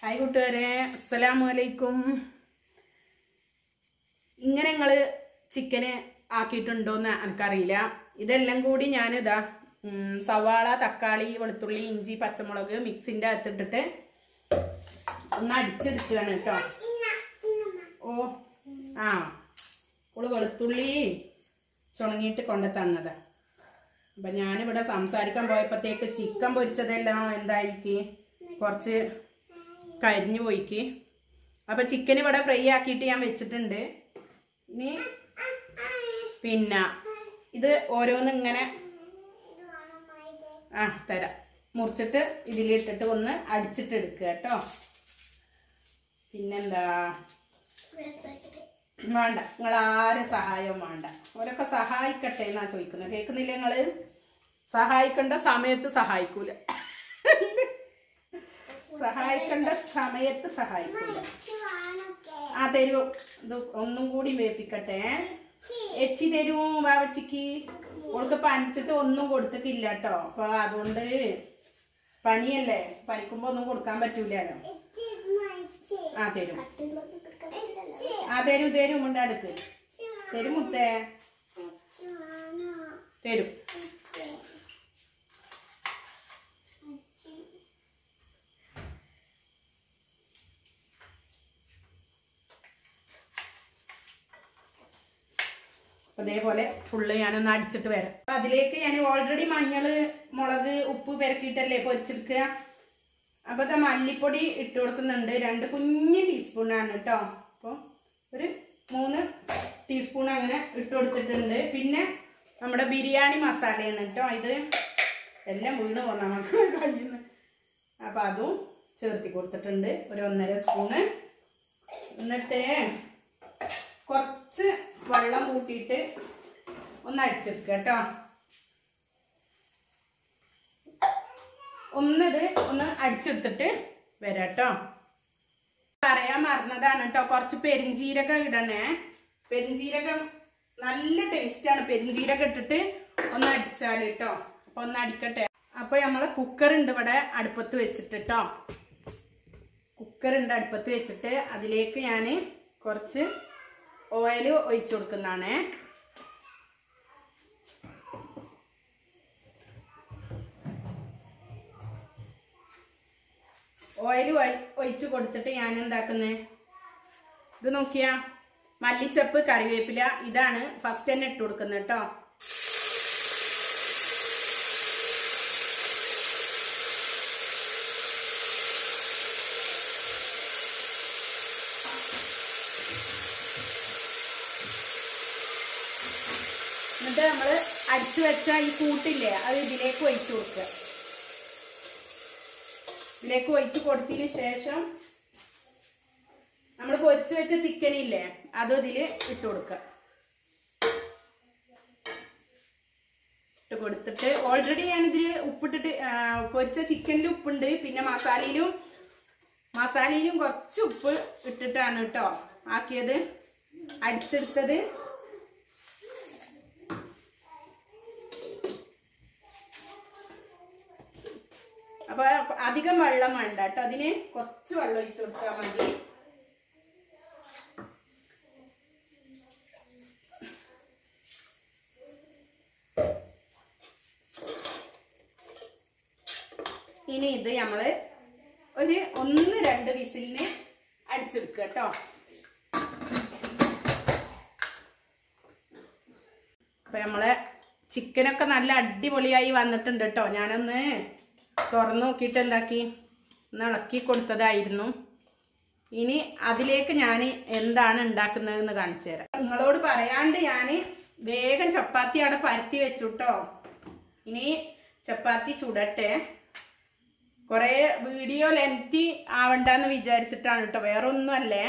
Hi കൂട്ടുകാരെ, അസ്സലാമു അലൈക്കും. ഇങ്ങനെ നിങ്ങള് ചിക്കന് ആക്കിയിട്ടുണ്ടോന്ന് എനിക്കറിയില്ല. ഇതെല്ലാം കൂടി ഞാനിതാ സവാള, തക്കാളി, വെളുത്തുള്ളി, ഇഞ്ചി, പച്ചമുളക് മിക്സിൻ്റെ അകത്തിട്ടിട്ട് ഒന്ന് അടിച്ചെടുക്കുകയാണ് കേട്ടോ. ഓള് വെളുത്തുള്ളി ചുണങ്ങിയിട്ട് കൊണ്ട് തന്നതാ. അപ്പൊ ഞാനിവിടെ സംസാരിക്കാൻ പോയപ്പോഴത്തേക്ക് ചിക്കൻ പൊരിച്ചതെല്ലാം എന്തായിരിക്കും കുറച്ച് കരിഞ്ഞു പോയിക്ക്. അപ്പൊ ചിക്കൻ ഇവിടെ ഫ്രൈ ആക്കിയിട്ട് ഞാൻ വെച്ചിട്ടുണ്ട്. ഇനി പിന്നെ ഇത് ഓരോന്ന് ഇങ്ങനെ തരാം മുറിച്ചിട്ട് ഇതിലിട്ടിട്ട് ഒന്ന് അടിച്ചിട്ട് എടുക്കുക കേട്ടോ. പിന്നെന്താ വേണ്ട, നിങ്ങൾ ആരും സഹായവും വേണ്ട. ഓരൊക്കെ സഹായിക്കട്ടെ എന്നാ ചോദിക്കുന്നത്. കേൾക്കുന്നില്ല? നിങ്ങള് സഹായിക്കേണ്ട സമയത്ത് സഹായിക്കൂല, സഹായിക്കേണ്ട സമയത്ത് സഹായിക്കൂല. തരൂ, ഇത് ഒന്നും കൂടി വേപ്പിക്കട്ടെ. എച്ചി തരൂ ബാവച്ചിക്ക്. ഓൾക്ക് പനിച്ചിട്ട് ഒന്നും കൊടുത്തിട്ടില്ല കേട്ടോ. അപ്പൊ അതുകൊണ്ട് പനിയല്ലേ, പനിക്കുമ്പോ ഒന്നും കൊടുക്കാൻ പറ്റൂലോ. തരും തരും തരും മുണ്ടാടുക്ക് തരും മുത്തേ തരും. അതേപോലെ ഫുള്ള് ഞാനൊന്ന് അടിച്ചിട്ട് വരാം. അതിലേക്ക് ഞാൻ ഓൾറെഡി മഞ്ഞള്, മുളക്, ഉപ്പ് പെരക്കിയിട്ടല്ലേ പൊരിച്ചെടുക്കുക. അപ്പൊ മല്ലിപ്പൊടി ഇട്ട് കൊടുക്കുന്നുണ്ട്. 2 കുഞ്ഞ് ടീസ്പൂണാണ് കേട്ടോ. അപ്പൊ ഒരു 3 ടീസ്പൂൺ അങ്ങനെ ഇട്ട് കൊടുത്തിട്ടുണ്ട്. പിന്നെ നമ്മുടെ ബിരിയാണി മസാലയാണ് കേട്ടോ. ഇത് എല്ലാം വീണ് പോന്ന നമുക്ക് കഴിയുന്നു. അപ്പൊ അതും ചേർത്തി കൊടുത്തിട്ടുണ്ട്, ഒരു 1.5 സ്പൂണ്. എന്നിട്ട് കുറച്ച് വെള്ളം കൂട്ടിയിട്ട് ഒന്ന് അടിച്ചെടുക്കുക കേട്ടോ. ഒന്ന് അടിച്ചെടുത്തിട്ട് വരാം കേട്ടോ. പറയാൻ മറന്നതാണ് കേട്ടോ, കുറച്ച് പെരിഞ്ചീരകം ഇടണേ. പെരിഞ്ചീരകം നല്ല ടേസ്റ്റാണ്. പെരിഞ്ചീരകം ഇട്ടിട്ട് ഒന്ന് അടിച്ചാൽ കേട്ടോ. അപ്പൊ ഒന്ന് അടിക്കട്ടെ. അപ്പൊ നമ്മള് കുക്കറുണ്ട് ഇവിടെ അടുപ്പത്ത് വെച്ചിട്ട് കേട്ടോ. കുക്കറുണ്ട് അടുപ്പത്ത് വെച്ചിട്ട് അതിലേക്ക് ഞാൻ കുറച്ച് ഓയിൽ ഒഴിച്ചു കൊടുക്കുന്നതാണേ. ഓയിൽ ഒഴിച്ചു കൊടുത്തിട്ട് ഞാൻ എന്താക്കുന്നേ, ഇത് നോക്കിയാ മല്ലിച്ചപ്പ്, കറിവേപ്പില, ഇതാണ് ഫസ്റ്റ് തന്നെ ഇട്ട് കൊടുക്കുന്നത് കേട്ടോ. എന്നിട്ട് നമ്മള് അടിച്ചു വെച്ച ഈ കൂട്ടില്ലേ, അത് ഇതിലേക്ക് ഒഴിച്ചു കൊടുക്കുക. ഇതിലേക്ക് ഒഴിച്ചു കൊടുത്തതിന് ശേഷം നമ്മൾ പൊരിച്ചു വെച്ച ചിക്കൻ ഇല്ലേ, അതും ഇതില് ഇട്ട് കൊടുക്കുക. ഇട്ട് കൊടുത്തിട്ട് ഓൾറെഡി ഞാനിതിൽ ഉപ്പിട്ടിട്ട് പൊരിച്ച ചിക്കനിൽ ഉപ്പുണ്ട്. പിന്നെ മസാലയിലും കുറച്ച് ഉപ്പ് ഇട്ടിട്ടാണ് കേട്ടോ ആക്കിയത്, അടിച്ചെടുത്തത്. അപ്പൊ അധികം വെള്ളം വേണ്ട കേട്ടോ, അതിന് കുറച്ച് വെള്ളം ഒഴിച്ചു കൊടുത്താൽ മതി. ഇനി ഇത് നമ്മള് ഒരു 1-2 വിസിലിന് അടിച്ചെടുക്കുക കേട്ടോ. അപ്പൊ നമ്മളെ ചിക്കനൊക്കെ നല്ല അടിപൊളിയായി വന്നിട്ടുണ്ട് കേട്ടോ. ഞാനൊന്ന് തുറന്നു നോക്കിയിട്ട് എന്താക്കി, ഒന്ന് ഇളക്കി കൊടുത്തതായിരുന്നു. ഇനി അതിലേക്ക് ഞാൻ എന്താണ് ഉണ്ടാക്കുന്നതെന്ന് കാണിച്ചു തരാം. നിങ്ങളോട് പറയാണ്ട് ഞാൻ വേഗം ചപ്പാത്തി അവിടെ പരത്തി വെച്ചു കേട്ടോ. ഇനി ചപ്പാത്തി ചുടട്ടെ. കുറെ വീഡിയോ ലെങ്തി ആവണ്ടെന്ന് വിചാരിച്ചിട്ടാണ് കേട്ടോ, വേറെ ഒന്നും അല്ലേ.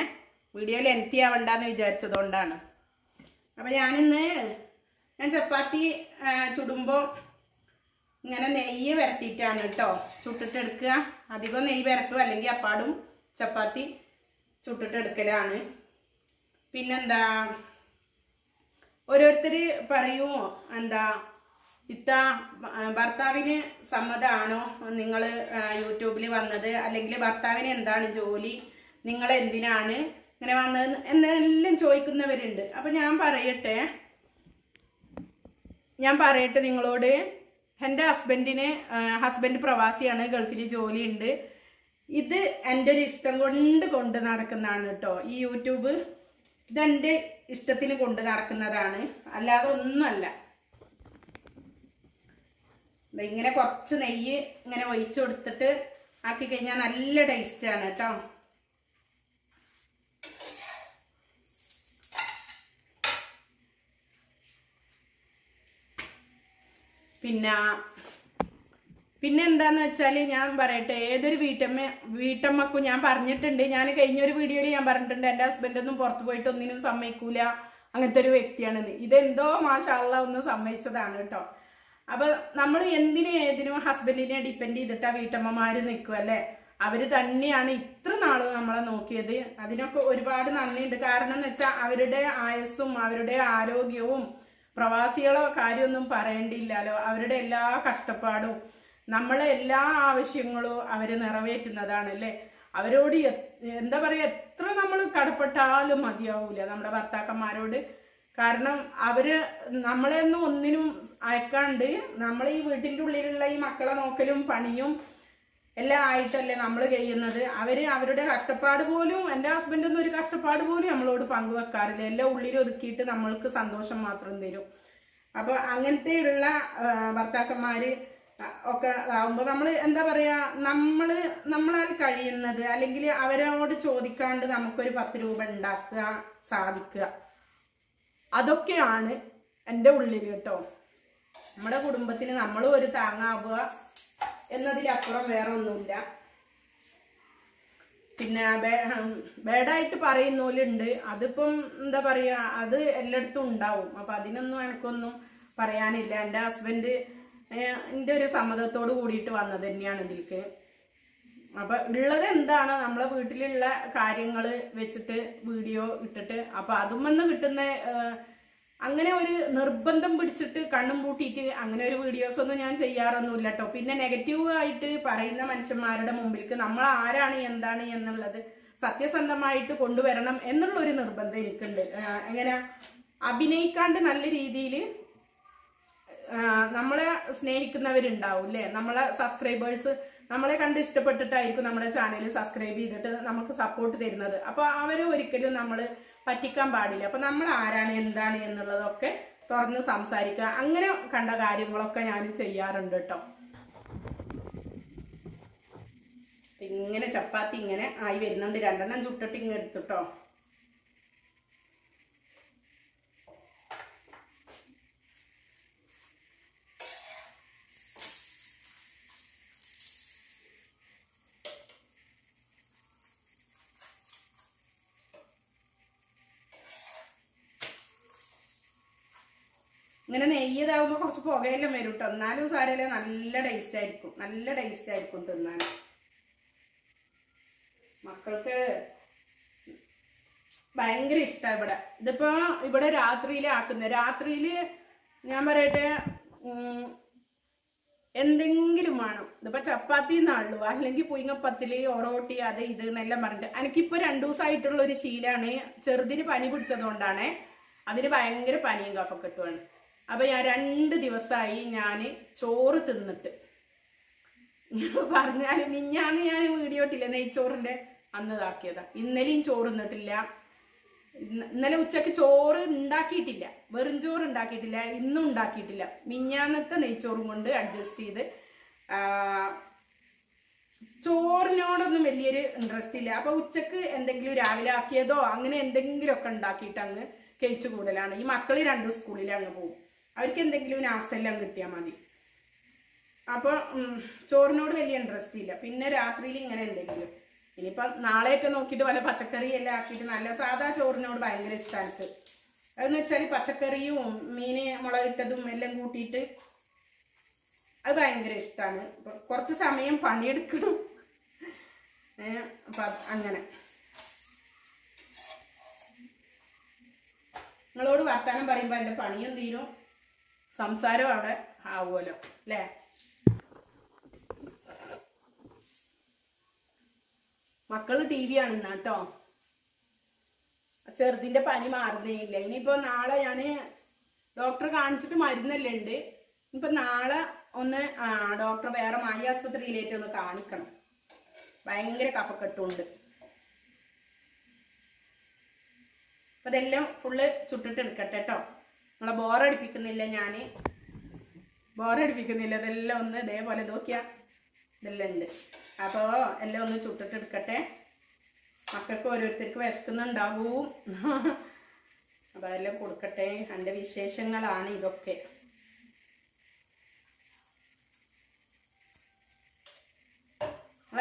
വീഡിയോ ലെങ്തി ആവണ്ടെന്ന് വിചാരിച്ചതുകൊണ്ടാണ്. അപ്പൊ ഞാൻ ചപ്പാത്തി ചുടുമ്പോൾ ഇങ്ങനെ നെയ്യ് വരട്ടിയിട്ടാണ് കേട്ടോ ചുട്ടിട്ടെടുക്കുക. അധികം നെയ്യ് വരട്ടും, അല്ലെങ്കിൽ അപ്പാടും ചപ്പാത്തി ചുട്ടിട്ടെടുക്കലാണ്. പിന്നെന്താ, ഓരോരുത്തർ പറയുമോ എന്താ ഇത്ത ഭർത്താവിന് സമ്മതമാണോ നിങ്ങൾ യൂട്യൂബിൽ വന്നത്, അല്ലെങ്കിൽ ഭർത്താവിന് എന്താണ് ജോലി, നിങ്ങൾ എന്തിനാണ് ഇങ്ങനെ വന്നത് എന്നെല്ലാം ചോദിക്കുന്നവരുണ്ട്. അപ്പൊ ഞാൻ പറയട്ടെ നിങ്ങളോട്, എൻ്റെ ഹസ്ബൻഡ് പ്രവാസിയാണ്, ഗൾഫിൽ ജോലിയുണ്ട്. ഇത് എൻ്റെ ഒരു ഇഷ്ടം കൊണ്ട് നടക്കുന്നതാണ് കേട്ടോ. ഈ യൂട്യൂബ് ഇതെൻ്റെ ഇഷ്ടത്തിന് കൊണ്ട് നടക്കുന്നതാണ്, അല്ലാതെ ഒന്നുമല്ല. ഇങ്ങനെ കുറച്ച് നെയ്യ് ഇങ്ങനെ ഒഴിച്ചു കൊടുത്തിട്ട് ആക്കി കഴിഞ്ഞാൽ നല്ല ടേസ്റ്റാണ് കേട്ടോ. പിന്നെ എന്താന്ന് വെച്ചാൽ ഞാൻ പറയട്ടെ, ഏതൊരു വീട്ടമ്മക്കും ഞാൻ പറഞ്ഞിട്ടുണ്ട്, ഞാൻ കഴിഞ്ഞൊരു വീഡിയോയിൽ ഞാൻ പറഞ്ഞിട്ടുണ്ട്, എൻ്റെ ഹസ്ബൻഡൊന്നും പുറത്തു പോയിട്ട് ഒന്നിനും സമ്മതിക്കൂല, അങ്ങനത്തെ ഒരു വ്യക്തിയാണെന്ന്. ഇതെന്തോ മാഷാ അല്ലാഹ് ഒന്ന് സമ്മതിച്ചതാണ് കേട്ടോ. അപ്പൊ നമ്മൾ ഏതിനും ഹസ്ബൻഡിനെ ഡിപ്പെൻഡ് ചെയ്തിട്ടാ വീട്ടമ്മമാര് നിൽക്കും അല്ലെ. അവര് തന്നെയാണ് ഇത്ര നാള് നമ്മളെ നോക്കിയത്. അതിനൊക്കെ ഒരുപാട് നന്ദിയുണ്ട്. കാരണം എന്ന് വെച്ചാൽ അവരുടെ ആയുസ്സും അവരുടെ ആരോഗ്യവും, പ്രവാസികളെ കാര്യമൊന്നും പറയേണ്ടിയില്ലല്ലോ. അവരുടെ എല്ലാ കഷ്ടപ്പാടും നമ്മളെ എല്ലാ ആവശ്യങ്ങളും അവര് നിറവേറ്റുന്നതാണ് അല്ലേ. അവരോട് എന്താ പറയാ, എത്ര നമ്മൾ കടപ്പെട്ടാലും മതിയാവൂല നമ്മുടെ ഭർത്താക്കന്മാരോട്. കാരണം അവര് നമ്മളെയൊന്നും ഒന്നിനും അയക്കാണ്ട് നമ്മൾ ഈ വീട്ടിൻ്റെ ഉള്ളിലുള്ള ഈ മക്കളെ നോക്കലും പണിയും എല്ലാം ആയിട്ടല്ലേ നമ്മൾ കഴിയുന്നത്. അവരുടെ കഷ്ടപ്പാട് പോലും, എൻ്റെ ഹസ്ബൻഡൊന്നും ഒരു കഷ്ടപ്പാട് പോലും നമ്മളോട് പങ്കുവെക്കാറില്ല. എല്ലാം ഉള്ളിൽ ഒതുക്കിയിട്ട് നമ്മൾക്ക് സന്തോഷം മാത്രം തരും. അപ്പൊ അങ്ങനത്തെയുള്ള ഭർത്താക്കന്മാര് ഒക്കെ ആവുമ്പോൾ നമ്മൾ എന്താ പറയാ, നമ്മളാൽ കഴിയുന്നത്, അല്ലെങ്കിൽ അവരോട് ചോദിക്കാണ്ട് നമുക്കൊരു 10 രൂപ ഉണ്ടാക്കുക സാധിക്കുക, അതൊക്കെയാണ് എൻ്റെ ഉള്ളിൽ കേട്ടോ. നമ്മുടെ കുടുംബത്തിന് നമ്മളും ഒരു താങ്ങാവുക എന്നതിലപ്പുറം വേറെ ഒന്നുമില്ല. പിന്നെ ബേഡായിട്ട് പറയുന്നോലുണ്ട്, അതിപ്പം എന്താ പറയാ, അത് എല്ലായിടത്തും ഉണ്ടാവും. അപ്പൊ അതിനൊന്നും എനിക്കൊന്നും പറയാനില്ല. എൻ്റെ ഹസ്ബൻഡ് എൻ്റെ ഒരു സമ്മതത്തോട് കൂടിയിട്ട് വന്നത് തന്നെയാണ് ഇതിലേക്ക്. അപ്പൊ ഉള്ളത് എന്താണ്, നമ്മളെ വീട്ടിലുള്ള കാര്യങ്ങൾ വെച്ചിട്ട് വീഡിയോ ഇട്ടിട്ട്, അപ്പൊ അതുമെന്ന് കിട്ടുന്ന അങ്ങനെ ഒരു നിർബന്ധം പിടിച്ചിട്ട് കണ്ണും പൂട്ടിയിട്ട് അങ്ങനെ ഒരു വീഡിയോസ് ഒന്നും ഞാൻ ചെയ്യാറൊന്നുമില്ല കേട്ടോ. പിന്നെ നെഗറ്റീവ് ആയിട്ട് പറയുന്ന മനുഷ്യന്മാരുടെ മുമ്പിലേക്ക് നമ്മൾ ആരാണ് എന്താണ് എന്നുള്ളത് സത്യസന്ധമായിട്ട് കൊണ്ടുവരണം എന്നുള്ളൊരു നിർബന്ധം എനിക്കുണ്ട്. എങ്ങനെ അഭിനയിക്കാണ്ട് നല്ല രീതിയിൽ നമ്മളെ സ്നേഹിക്കുന്നവരുണ്ടാവും അല്ലേ, നമ്മളെ സബ്സ്ക്രൈബേഴ്സ് നമ്മളെ കണ്ട് ഇഷ്ടപ്പെട്ടിട്ടായിരിക്കും നമ്മുടെ ചാനൽ സബ്സ്ക്രൈബ് ചെയ്തിട്ട് നമുക്ക് സപ്പോർട്ട് തരുന്നത്. അപ്പൊ അവരെ ഒരിക്കലും നമ്മൾ പറ്റിക്കാൻ പാടില്ല. അപ്പൊ നമ്മൾ ആരാണ് എന്താണ് എന്നുള്ളതൊക്കെ തുറന്ന് സംസാരിക്കുക. അങ്ങനെ കണ്ട കാര്യങ്ങളൊക്കെ ഞാൻ ചെയ്യാറുണ്ട് കേട്ടോ. ഇങ്ങനെ ചപ്പാത്തി ഇങ്ങനെ ആയി വരുന്നുണ്ട്. 2 എണ്ണം ചുട്ടിട്ട് ഇങ്ങനെ എടുത്തിട്ടോ. ഇങ്ങനെ നെയ്യതാവുമ്പോ കുറച്ച് പുകയെല്ലാം വരും കേട്ടോ. എന്നാലും സാരമില്ല, നല്ല ടേസ്റ്റ് ആയിരിക്കും തിന്നാൻ. മക്കൾക്ക് ഭയങ്കര ഇഷ്ടമാണ് ഇതിപ്പോ ഇവിടെ രാത്രിയിൽ ആക്കുന്നത്. രാത്രിയിൽ ഞാൻ പറയട്ടെ, എന്തെങ്കിലും വേണം. ഇതിപ്പോ ചപ്പാത്തി എന്നാണല്ലോ, അല്ലെങ്കിൽ പുയിങ്ങപ്പത്തില് ഒറോട്ടി അത് ഇത് എന്നെല്ലാം പറഞ്ഞിട്ട്. എനിക്കിപ്പോ 2 ദിവസമായിട്ടുള്ള ഒരു ശീലാണ്. ചെറുതിന് പനി പിടിച്ചതുകൊണ്ടാണ്. അതിന് ഭയങ്കര പനിയും കഫക്കെട്ടുമാണ്. അപ്പൊ ഞാൻ 2 ദിവസമായി ഞാൻ ചോറ് തിന്നിട്ട് പറഞ്ഞാല്, മിഞ്ഞാന്ന് ഞാൻ വീഡിയോ ഇട്ടില്ല നെയ്ച്ചോറിന്റെ അന്ന് ഇതാക്കിയതാ. ഇന്നലെയും ചോറ് തിന്നിട്ടില്ല. ഇന്നലെ ഉച്ചക്ക് ചോറ് ഉണ്ടാക്കിയിട്ടില്ല, വെറും ചോറ് ഉണ്ടാക്കിയിട്ടില്ല, ഇന്നും ഉണ്ടാക്കിയിട്ടില്ല. മിഞ്ഞാന്നത്തെ നെയ്ച്ചോറും കൊണ്ട് അഡ്ജസ്റ്റ് ചെയ്ത്. ചോറിനോടൊന്നും വലിയൊരു ഇൻട്രസ്റ്റ് ഇല്ല. അപ്പൊ ഉച്ചക്ക് എന്തെങ്കിലും രാവിലെ ആക്കിയതോ അങ്ങനെ എന്തെങ്കിലുമൊക്കെ ഉണ്ടാക്കിയിട്ട് അങ്ങ് കഴിച്ചു കൂടലാണ്. ഈ മക്കള് 2 സ്കൂളിൽ അങ്ങ് പോകും. അവർക്ക് എന്തെങ്കിലും നാസ്തെല്ലാം കിട്ടിയാൽ മതി. അപ്പൊ ചോറിനോട് വലിയ ഇൻട്രസ്റ്റ് ഇല്ല. പിന്നെ രാത്രിയിൽ ഇങ്ങനെ എന്തെങ്കിലും, ഇനിയിപ്പം നാളെയൊക്കെ നോക്കിയിട്ട് വല്ല പച്ചക്കറി എല്ലാം ആക്കിയിട്ട്, നല്ല സാധാ ചോറിനോട് ഭയങ്കര ഇഷ്ടമാണ്. അതെന്ന് വെച്ചാൽ പച്ചക്കറിയും മീന് മുളകിട്ടതും എല്ലാം കൂട്ടിയിട്ട് അത് ഭയങ്കര ഇഷ്ടമാണ്. കുറച്ച് സമയം പണിയെടുക്കണം. അപ്പൊ അങ്ങനെ നിങ്ങളോട് വർത്താനം പറയുമ്പോൾ എൻ്റെ പണിയും തീരും, സംസാരം അവിടെ ആവുമല്ലോ അല്ലേ. മക്കള് TV കാണുന്ന കേട്ടോ. ചെറുതിന്റെ പനി മാറുന്നേ ഇല്ല. ഇനിയിപ്പോ നാളെ ഞാന് ഡോക്ടറെ കാണിച്ചിട്ട് മരുന്നല്ലേ ഉണ്ട്. ഇനിയിപ്പോ നാളെ ഒന്ന് ഡോക്ടറെ വേറെ മായ ആസ്പത്രിയിലേക്ക് ഒന്ന് കാണിക്കണം. ഭയങ്കര കഫക്കെട്ടുണ്ട്. അപ്പൊ ഇതെല്ലാം ഫുള്ള് ചുട്ടിട്ട് എടുക്കട്ടെ കേട്ടോ. നമ്മളെ ബോറടിപ്പിക്കുന്നില്ല, ഞാന് ബോറടിപ്പിക്കുന്നില്ല. ഇതെല്ലാം ഒന്ന് ഇതേപോലെ നോക്കിയാ ഇതെല്ലാം ഉണ്ട്. അപ്പോ എല്ലാം ഒന്ന് ചുട്ടിട്ട് എടുക്കട്ടെ. മക്കൾക്ക് ഓരോരുത്തർക്ക് വിശക്കുന്നുണ്ടാവും. അപ്പൊ അതെല്ലാം കൊടുക്കട്ടെ. എൻ്റെ വിശേഷങ്ങളാണ് ഇതൊക്കെ.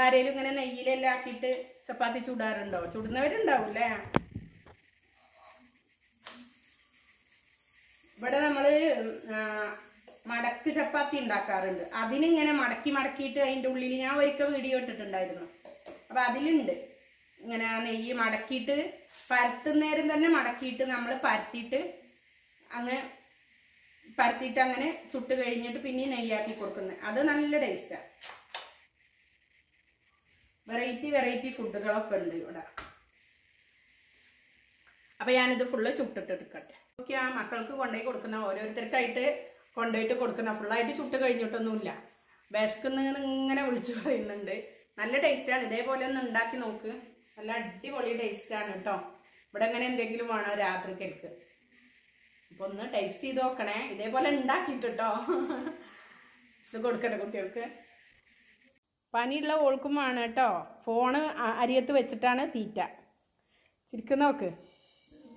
ആരേലും ഇങ്ങനെ നെയ്യിലെല്ലാം ആക്കിയിട്ട് ചപ്പാത്തി ചുടാറുണ്ടോ? ചുടുന്നവരുണ്ടാവൂല്ലേ. ഇവിടെ നമ്മള് മടക്ക് ചപ്പാത്തി ഉണ്ടാക്കാറുണ്ട്. അതിനിങ്ങനെ മടക്കിയിട്ട് അതിൻ്റെ ഉള്ളിൽ ഞാൻ ഒരിക്കൽ വീഡിയോ ഇട്ടിട്ടുണ്ടായിരുന്നു. അപ്പൊ അതിലുണ്ട് ഇങ്ങനെ നെയ്യ് മടക്കിയിട്ട് പരത്തുന്നേരം തന്നെ മടക്കിയിട്ട് നമ്മൾ പരത്തിയിട്ട് അങ്ങനെ ചുട്ട് കഴിഞ്ഞിട്ട് പിന്നെ നെയ്യാക്കി കൊടുക്കുന്നത്. അത് നല്ല ടേസ്റ്റാണ്. വെറൈറ്റി ഫുഡുകളൊക്കെ ഉണ്ട് ഇവിടെ. അപ്പൊ ഞാനിത് ഫുള്ള് ചുട്ടിട്ട് എടുക്കട്ടെ. ഓക്കെ, ആ മക്കൾക്ക് കൊണ്ടുപോയി കൊടുക്കുന്ന ഓരോരുത്തർക്കായിട്ട് കൊണ്ടുപോയിട്ട് കൊടുക്കുന്ന ഫുള്ളായിട്ട് ചുട്ട് കഴിഞ്ഞിട്ടൊന്നുമില്ല. വിശക്കുന്ന ഇങ്ങനെ വിളിച്ചു പറയുന്നുണ്ട്. നല്ല ടേസ്റ്റാണ്. ഇതേപോലെ ഒന്ന് ഉണ്ടാക്കി നോക്ക്. നല്ല അടിപൊളി ടേസ്റ്റാണ് കേട്ടോ. ഇവിടെ ഇങ്ങനെ എന്തെങ്കിലും വേണോ രാത്രിക്ക്. അപ്പൊ ഒന്ന് ടേസ്റ്റ് ചെയ്ത് നോക്കണേ. ഇതേപോലെ ഉണ്ടാക്കിയിട്ട് കേട്ടോ. ഇത് കൊടുക്കട്ടെ കുട്ടികൾക്ക്. പനിയുള്ള ഓൾക്കും വേണം കേട്ടോ. ഫോണ് അരിയത്ത് വെച്ചിട്ടാണ് തീറ്റ. ശരിക്കും നോക്ക്.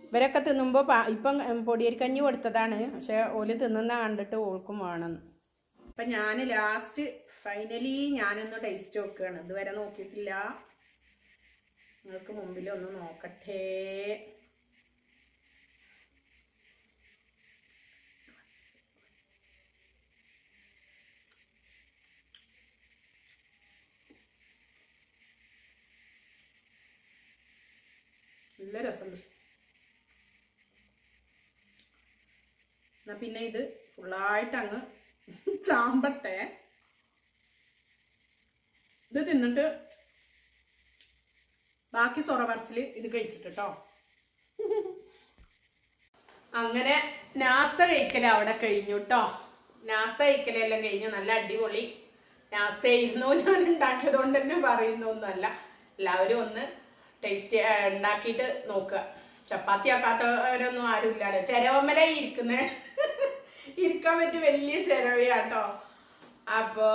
ഇവരൊക്കെ തിന്നുമ്പോൾ ഇപ്പം പൊടിയരിക്കഞ്ഞി കൊടുത്തതാണ്. പക്ഷെ ഓല് തിന്നുന്ന കണ്ടിട്ട് ഓൾക്കും വേണം. അപ്പം ഞാൻ ലാസ്റ്റ് ഫൈനലി ഞാനൊന്ന് ടേസ്റ്റ് നോക്കുകയാണ്. ഇതുവരെ നോക്കിയിട്ടില്ല. നിങ്ങൾക്ക് മുമ്പിൽ ഒന്ന് നോക്കട്ടെ. നല്ല രസമുണ്ട്. എന്നാ പിന്നെ ഇത് ഫുള്ളായിട്ട് അങ്ങ് ചാമ്പട്ടെ. ഇത് തിന്നിട്ട് ബാക്കി സൊറ പറച്ചില് ഇത് കഴിച്ചിട്ട് കേട്ടോ. അങ്ങനെ നാസ്ത കഴിക്കല് അവിടെ കഴിഞ്ഞു കേട്ടോ. നാസ്ത കഴിക്കലെല്ലാം കഴിഞ്ഞു. നല്ല അടിപൊളി നാസ്ത ആയിരുന്നു. ഞാൻ ഉണ്ടാക്കിയത് കൊണ്ട് തന്നെ പറയുന്നൊന്നുമല്ല. എല്ലാവരും ഒന്ന് ടേസ്റ്റ് ഉണ്ടാക്കിയിട്ട് നോക്കുക. ചപ്പാത്തി ആക്കാത്തവരൊന്നും ആരും ഇല്ലാലോ. ചെരവമ്മല ഇരിക്കാൻ പറ്റി വലിയ ചെരവയാട്ടോ. അപ്പോ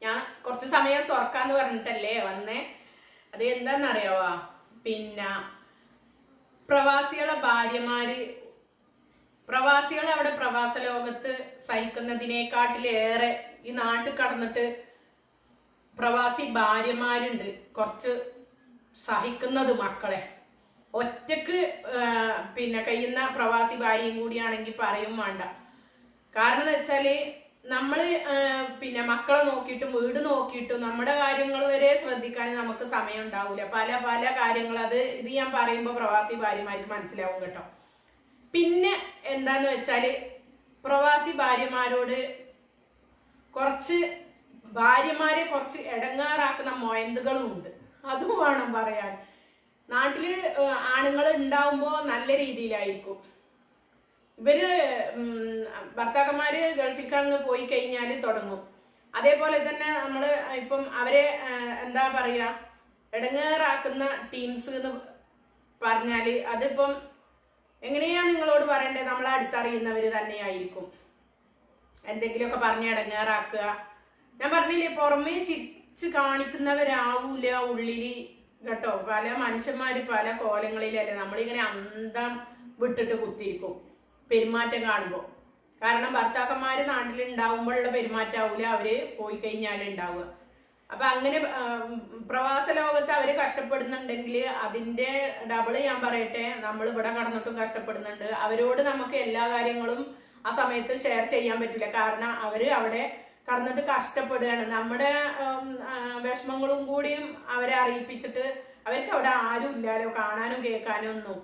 ഞാൻ കുറച്ച് സമയം സൊറക്കാന്ന് പറഞ്ഞിട്ടല്ലേ വന്നേ. അത് എന്താന്നറിയാവാ, പിന്നെ പ്രവാസികളെ ഭാര്യമാര് അവിടെ പ്രവാസ ലോകത്ത് സഹിക്കുന്നതിനേക്കാട്ടിലേറെ ഈ നാട്ടിൽ കടന്നിട്ട് പ്രവാസി ഭാര്യമാരുണ്ട് കുറച്ച് സഹിക്കുന്നത്. മക്കളെ ഒറ്റക്ക് പിന്നെ കഴിയുന്ന പ്രവാസി ഭാര്യയും കൂടിയാണെങ്കിൽ പറയും വേണ്ട. കാരണം എന്ന് വെച്ചാല് നമ്മള് പിന്നെ മക്കളെ നോക്കിയിട്ടും വീട് നോക്കിയിട്ടും നമ്മുടെ കാര്യങ്ങൾ വരെ ശ്രദ്ധിക്കാൻ നമുക്ക് സമയം ഉണ്ടാവൂല. പല പല കാര്യങ്ങൾ ഇത് ഞാൻ പറയുമ്പോ പ്രവാസി ഭാര്യമാർക്ക് മനസ്സിലാവും കേട്ടോ. പിന്നെ എന്താന്ന് വെച്ചാല് പ്രവാസി ഭാര്യമാരോട് ഭാര്യമാരെ കുറച്ച് ഇടങ്ങാറാക്കുന്ന മൊയന്തുകളും ഉണ്ട്. അതും വേണം പറയാൻ. നാട്ടില് ആണുങ്ങൾ ഉണ്ടാവുമ്പോ നല്ല രീതിയിലായിരിക്കും. ഇവര് ഭർത്താക്കന്മാര് ഗൾഫിൽക്കങ്ങ് പോയി കഴിഞ്ഞാല് തുടങ്ങും. അതേപോലെ തന്നെ നമ്മള് ഇപ്പം അവരെ എന്താ പറയാ ഇടങ്ങേറാക്കുന്ന ടീംസ് എന്ന് പറഞ്ഞാല് അതിപ്പം എങ്ങനെയാ നിങ്ങളോട് പറയണ്ടത്? നമ്മളെ അടുത്തറിയുന്നവര് തന്നെയായിരിക്കും. എന്തെങ്കിലുമൊക്കെ പറഞ്ഞ് ഇടങ്ങേറാക്കുക. ഞാൻ പറഞ്ഞില്ലേ, പുറമേ ചിരിച്ച് കാണിക്കുന്നവരാവൂല ഉള്ളില് കേട്ടോ. പല മനുഷ്യന്മാര് പല കോലങ്ങളിലല്ലേ. നമ്മളിങ്ങനെ അന്തം വിട്ടിട്ട് കുത്തിയിരിക്കും പെരുമാറ്റം കാണുമ്പോ. കാരണം ഭർത്താക്കന്മാര് നാട്ടിലുണ്ടാവുമ്പോഴുള്ള പെരുമാറ്റാവൂല അവര് പോയി കഴിഞ്ഞാൽ ഉണ്ടാവുക. അപ്പൊ അങ്ങനെ പ്രവാസ ലോകത്ത് അവര് കഷ്ടപ്പെടുന്നുണ്ടെങ്കിൽ അതിന്റെ ഡബിള് ഞാൻ പറയട്ടെ, നമ്മൾ ഇവിടെ കടന്നിട്ടും കഷ്ടപ്പെടുന്നുണ്ട്. അവരോട് നമുക്ക് എല്ലാ കാര്യങ്ങളും ആ സമയത്ത് ഷെയർ ചെയ്യാൻ പറ്റില്ല. കാരണം അവര് അവിടെ കടന്നിട്ട് കഷ്ടപ്പെടുകയാണ്. നമ്മുടെ വിഷമങ്ങളും കൂടിയും അവരെ അറിയിപ്പിച്ചിട്ട് അവർക്ക് അവിടെ ആരും ഇല്ലാലോ കാണാനും കേൾക്കാനും ഒന്നും.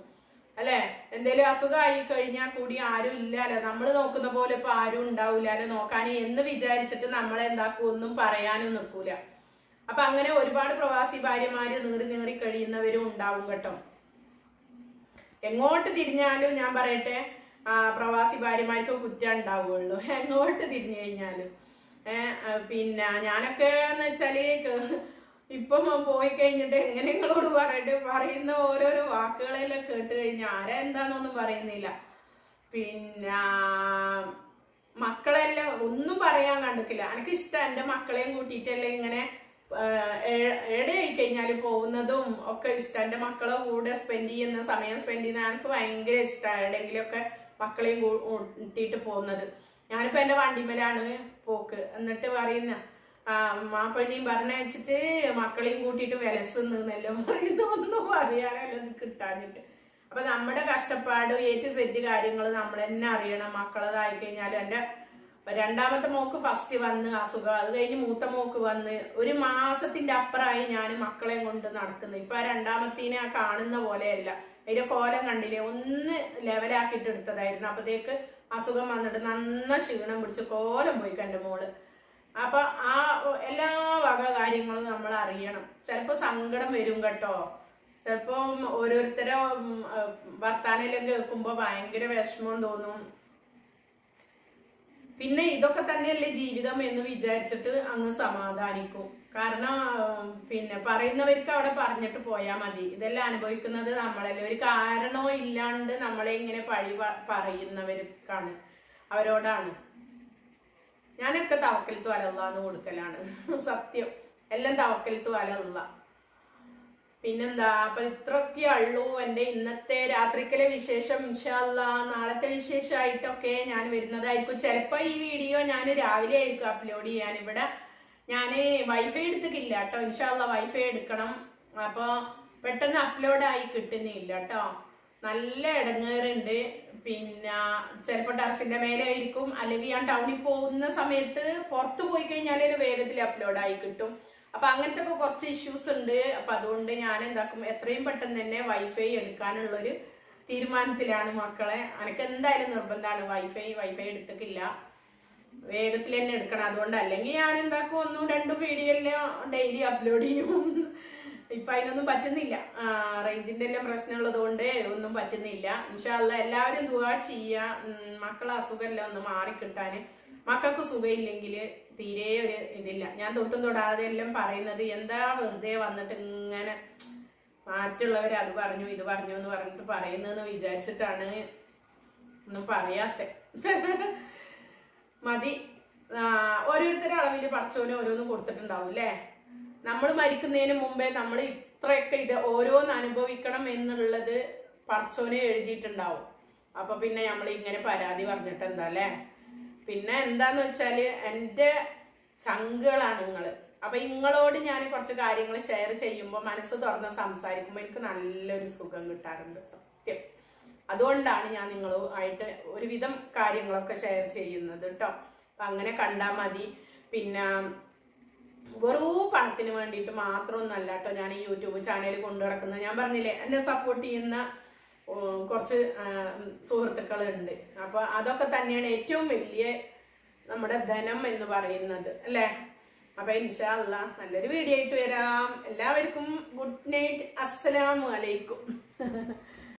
അല്ലെ? എന്തേലും അസുഖമായി കഴിഞ്ഞാൽ കൂടി ആരും ഇല്ലാലോ, നമ്മൾ നോക്കുന്ന പോലെ ഇപ്പൊ ആരും ഉണ്ടാവില്ലാലോ നോക്കാൻ എന്ന് വിചാരിച്ചിട്ട് നമ്മളെന്താക്കും, ഒന്നും പറയാനും നിൽക്കൂല. അപ്പൊ അങ്ങനെ ഒരുപാട് പ്രവാസി ഭാര്യമാര് നീറി കഴിയുന്നവരും ഉണ്ടാവും കേട്ടോ. എങ്ങോട്ട് തിരിഞ്ഞാലും ഞാൻ പറയട്ടെ, പ്രവാസി ഭാര്യമാർക്ക് കുറ്റം ഉണ്ടാവുള്ളൂ, എങ്ങോട്ട് തിരിഞ്ഞു കഴിഞ്ഞാലും. പിന്നെ ഞാനൊക്കെ എന്ന് വെച്ചാല് ഇപ്പം പോയി കഴിഞ്ഞിട്ട് എങ്ങനെ നിങ്ങളോട് പറയട്ടെ, പറയുന്ന ഓരോരോ വാക്കുകളെല്ലാം കേട്ട് കഴിഞ്ഞാൽ ആരാ എന്താന്നൊന്നും പറയുന്നില്ല. പിന്നെ മക്കളെല്ലാം ഒന്നും പറയാൻ കണ്ടിട്ടില്ല. എനിക്കിഷ്ടം എന്റെ മക്കളെയും കൂട്ടിയിട്ടല്ലേ ഇങ്ങനെ എവിടെയായി കഴിഞ്ഞാലും പോകുന്നതും ഒക്കെ ഇഷ്ടം. എന്റെ മക്കളെ കൂടെ സമയം സ്പെൻഡ് ചെയ്യുന്ന എനിക്ക് ഭയങ്കര ഇഷ്ടമാണ്. എവിടെയെങ്കിലും ഒക്കെ മക്കളെയും കൂട്ടിയിട്ട് പോകുന്നത്. ഞാനിപ്പോ എന്റെ വണ്ടിമേലാണ് പോക്ക്. എന്നിട്ട് പറയുന്ന മാപ്പള്ളിയും പറഞ്ഞയച്ചിട്ട് മക്കളെയും കൂട്ടിയിട്ട് വിലസുന്നല്ലോ പറയുന്ന, ഒന്നും പറയാനല്ലോ ഇത് കിട്ടാഞ്ഞിട്ട്. അപ്പൊ നമ്മുടെ കഷ്ടപ്പാട് ഏറ്റു സെറ്റ് കാര്യങ്ങൾ നമ്മൾ തന്നെ അറിയണം. മക്കളതായി കഴിഞ്ഞാലും എന്റെ രണ്ടാമത്തെ മോക്ക് ഫസ്റ്റ് വന്ന് അസുഖം, അത് കഴിഞ്ഞ് മൂത്ത മോക്ക് വന്ന് 1 മാസത്തിന്റെ അപ്പുറമായി ഞാൻ മക്കളെയും കൊണ്ട് നടക്കുന്നത്. ഇപ്പൊ രണ്ടാമത്തേനെ കാണുന്ന പോലെയല്ല, അതിന്റെ കോലം കണ്ടില്ലേ, ഒന്ന് ലെവലാക്കിയിട്ട് എടുത്തതായിരുന്നു. അപ്പത്തേക്ക് അസുഖം വന്നിട്ട് നന്ന ക്ഷീണം പിടിച്ച് കോലം പോയി എന്റെ മോള്. അപ്പൊ എല്ലാ വക കാര്യങ്ങളും നമ്മൾ അറിയണം. ചിലപ്പോ സങ്കടം വരും കേട്ടോ, ചിലപ്പോ ഓരോരുത്തരെ വർത്താനെല്ലാം കേൾക്കുമ്പോ ഭയങ്കര വിഷമം തോന്നും. പിന്നെ ഇതൊക്കെ തന്നെയല്ലേ ജീവിതം എന്ന് വിചാരിച്ചിട്ട് അങ്ങ് സമാധാനിക്കും. കാരണം പിന്നെ പറയുന്നവർക്ക് അവിടെ പറഞ്ഞിട്ട് പോയാൽ മതി. ഇതെല്ലാം അനുഭവിക്കുന്നത് നമ്മളല്ലേ. ഒരു കാരണവും ഇല്ലാണ്ട് നമ്മളെ ഇങ്ങനെ പഴി പറയുന്നവർക്കാണ്, അവരോടാണ്. ഞാനൊക്കെ തവക്കൽത്തു അലല്ലാന്ന് കൊടുക്കലാണ് സത്യം. എല്ലാം തവക്കൽത്തു അലല്ല. പിന്നെന്താ, അപ്പൊ ഇത്രയൊക്കെ ഉള്ളൂ എന്റെ ഇന്നത്തെ രാത്രിക്കലെ വിശേഷം. ഇൻഷാ അല്ലാഹ് നാളത്തെ വിശേഷമായിട്ടൊക്കെ ഞാൻ വരുന്നതായിരിക്കും. ചിലപ്പോ ഈ വീഡിയോ ഞാൻ രാവിലെ ആയിരിക്കും അപ്ലോഡ് ചെയ്യാൻ. ഇവിടെ ഞാന് വൈഫൈ എടുത്തിട്ടില്ല കേട്ടോ. ഇൻഷാ അല്ലാഹ് വൈഫൈ എടുക്കണം. അപ്പൊ പെട്ടെന്ന് അപ്ലോഡ് ആയി കിട്ടുന്നില്ല കേട്ടോ. നല്ല ഇടങ്ങേറുണ്ട്. പിന്നെ ചിലപ്പോ ടെറസിന്റെ മേലെ ആയിരിക്കും, അല്ലെങ്കിൽ ഞാൻ ടൗണിൽ പോകുന്ന സമയത്ത് പുറത്തു പോയി കഴിഞ്ഞാലേ വേഗത്തിൽ അപ്ലോഡ് ആയി കിട്ടും. അപ്പൊ അങ്ങനത്തെ ഒക്കെ കുറച്ച് ഇഷ്യൂസ് ഉണ്ട്. അപ്പൊ അതുകൊണ്ട് ഞാൻ എന്താക്കും, എത്രയും പെട്ടെന്ന് തന്നെ വൈഫൈ എടുക്കാനുള്ളൊരു തീരുമാനത്തിലാണ് മക്കളെ. എനിക്ക് എന്തായാലും നിർബന്ധമാണ് വൈഫൈ എടുത്തിട്ടില്ല, വേഗത്തിൽ തന്നെ എടുക്കണം. അതുകൊണ്ട് അല്ലെങ്കിൽ ഞാൻ എന്താക്കും, 1-2 വീഡിയോ എല്ലാം ഡെയിലി അപ്ലോഡ് ചെയ്യും. ഇപ്പൊ അതിനൊന്നും പറ്റുന്നില്ല, റേഞ്ചിന്റെ എല്ലാം പ്രശ്നമുള്ളത് കൊണ്ട് ഒന്നും പറ്റുന്നില്ല. ഇൻഷാ അല്ലാഹ് എല്ലാവരും ദുആ ചെയ്യുക, മക്കളെ അസുഖമെല്ലാം ഒന്ന് മാറിക്കിട്ടാന്. മക്കൾക്ക് സുഖമില്ലെങ്കിൽ തീരെ ഒരു ഇതില്ല. ഞാൻ തൊട്ടും തൊടാതെ എല്ലാം പറയുന്നത് എന്താ വെറുതെ വന്നിട്ട് ഇങ്ങനെ മറ്റുള്ളവർ അത് പറഞ്ഞു ഇത് പറഞ്ഞു എന്ന് പറഞ്ഞിട്ട് പറയുന്നതെന്ന് വിചാരിച്ചിട്ടാണ് ഒന്നും പറയാത്ത. മതി, ഓരോരുത്തരുടെ അളവിൽ പടച്ചോന് ഓരോന്നും കൊടുത്തിട്ടുണ്ടാവും അല്ലേ. നമ്മൾ മരിക്കുന്നതിന് മുമ്പേ നമ്മൾ ഇത്രയൊക്കെ ഇത് ഓരോന്ന് അനുഭവിക്കണം എന്നുള്ളത് പടച്ചോനെ എഴുതിയിട്ടുണ്ടാവും. അപ്പൊ പിന്നെ നമ്മൾ ഇങ്ങനെ പരാതി പറഞ്ഞിട്ട് എന്താ അല്ലേ. പിന്നെ എന്താന്ന് വെച്ചാല് എന്റെ ചങ്കുകളാണ് നിങ്ങള്. അപ്പൊ നിങ്ങളോട് ഞാൻ കുറച്ച് കാര്യങ്ങൾ ഷെയർ ചെയ്യുമ്പോൾ മനസ്സ് തുറന്ന് സംസാരിക്കുമ്പോൾ എനിക്ക് നല്ലൊരു സുഖം കിട്ടാറുണ്ട് സത്യം. അതുകൊണ്ടാണ് ഞാൻ നിങ്ങളുമായിട്ട് ഒരുവിധം കാര്യങ്ങളൊക്കെ ഷെയർ ചെയ്യുന്നത് കേട്ടോ. അപ്പൊ അങ്ങനെ കണ്ടാൽ മതി. പിന്നെ വെറും പണത്തിന് വേണ്ടിയിട്ട് മാത്രമൊന്നല്ല കേട്ടോ ഞാൻ ഈ യൂട്യൂബ് ചാനൽ കൊണ്ടു നടക്കുന്നത്. ഞാൻ പറഞ്ഞില്ലേ, എന്നെ സപ്പോർട്ട് ചെയ്യുന്ന കുറച്ച് സുഹൃത്തുക്കളുണ്ട്. അപ്പൊ അതൊക്കെ തന്നെയാണ് ഏറ്റവും വലിയ നമ്മുടെ ധനം എന്ന് പറയുന്നത് അല്ലേ. അപ്പൊ ഇൻഷാ അല്ലാഹ് നല്ലൊരു വീഡിയോ ആയിട്ട് വരാം. എല്ലാവർക്കും ഗുഡ് നൈറ്റ്, അസ്സലാമു അലൈക്കും.